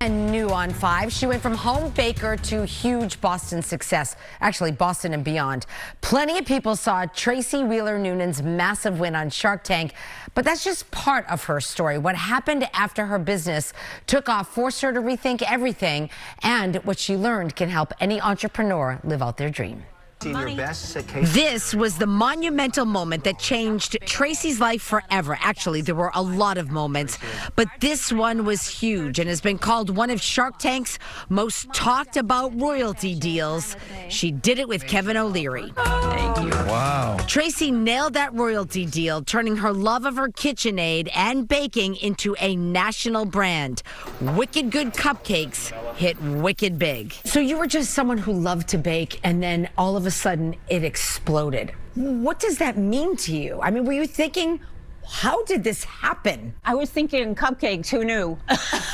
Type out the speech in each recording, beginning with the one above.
And new on 5, she went from home baker to huge Boston success. Actually, Boston and beyond. Plenty of people saw Tracy Wheeler-Noonan's massive win on Shark Tank, but that's just part of her story. What happened after her business took off forced her to rethink everything, and what she learned can help any entrepreneur live out their dream. This was the monumental moment that changed Tracy's life forever. Actually, there were a lot of moments, but this one was huge and has been called one of Shark Tank's most talked about royalty deals. She did it with Kevin O'Leary. Thank you. Wow. Tracy nailed that royalty deal, turning her love of her KitchenAid and baking into a national brand. Wicked Good Cupcakes hit wicked big. So you were just someone who loved to bake, and then all of a sudden it exploded. What does that mean to you? I mean, were you thinking, how did this happen? I was thinking cupcakes, who knew?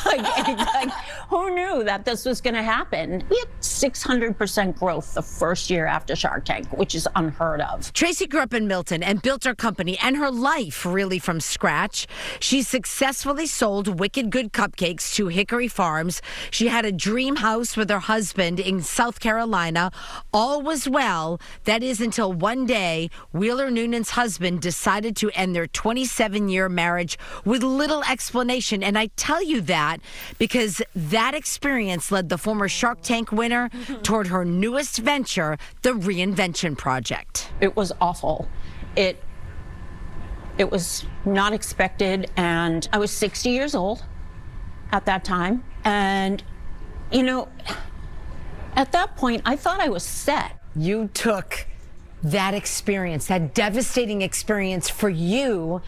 like, who knew that this was gonna happen? We had 600% growth the first year after Shark Tank, which is unheard of. Tracy grew up in Milton and built her company and her life really from scratch. She successfully sold Wicked Good Cupcakes to Hickory Farms. She had a dream house with her husband in South Carolina. All was well. That is until one day, Wheeler-Noonan's husband decided to end their 27-year marriage with little explanation. And I tell you that because that experience led the former Shark Tank winner toward her newest venture, the Reinvention Project. It was awful. It was not expected, and I was 60 years old at that time. And, you know, at that point, I thought I was set. You took that experience, that devastating experience for you,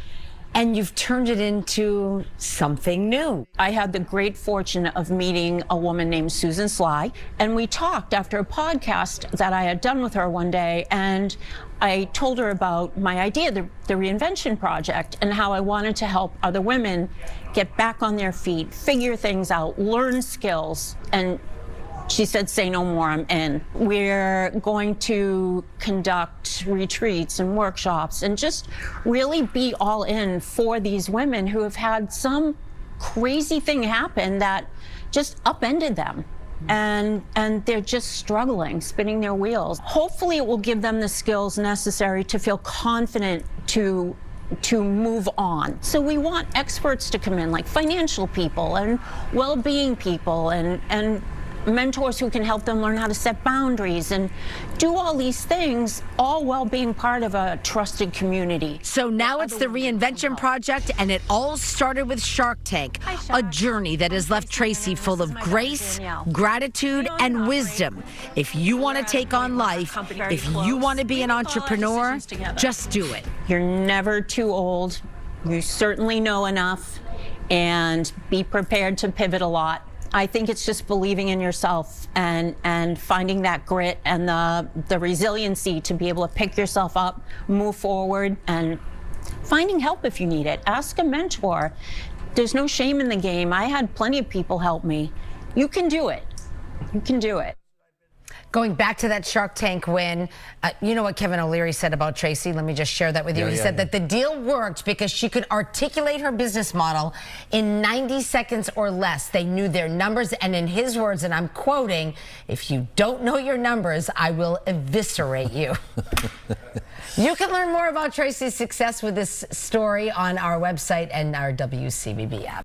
and you've turned it into something new. I had the great fortune of meeting a woman named Susan Sly, and we talked after a podcast that I had done with her one day, and I told her about my idea, the Reinvention Project, and how I wanted to help other women get back on their feet, figure things out, learn skills, and she said, say no more, I'm in. We're going to conduct retreats and workshops and just really be all in for these women who have had some crazy thing happen that just upended them. And they're just struggling, spinning their wheels. Hopefully it will give them the skills necessary to feel confident to move on. So we want experts to come in, like financial people and well-being people and mentors who can help them learn how to set boundaries and do all these things, all while being part of a trusted community. So now it's the Reinvention Project, and it all started with Shark Tank, a journey that has left Tracy full of grace, gratitude, and wisdom. If you want to take on life, if you want to be an entrepreneur, just do it. You're never too old. You certainly know enough, and be prepared to pivot a lot. I think it's just believing in yourself and finding that grit and the resiliency to be able to pick yourself up, move forward, and finding help if you need it. Ask a mentor. There's no shame in the game. I had plenty of people help me. You can do it. You can do it. Going back to that Shark Tank win, you know what Kevin O'Leary said about Tracy? Let me just share that with you. He said that the deal worked because she could articulate her business model in 90 seconds or less. They knew their numbers, and in his words, and I'm quoting, "If you don't know your numbers, I will eviscerate you." You can learn more about Tracy's success with this story on our website and our WCBB app.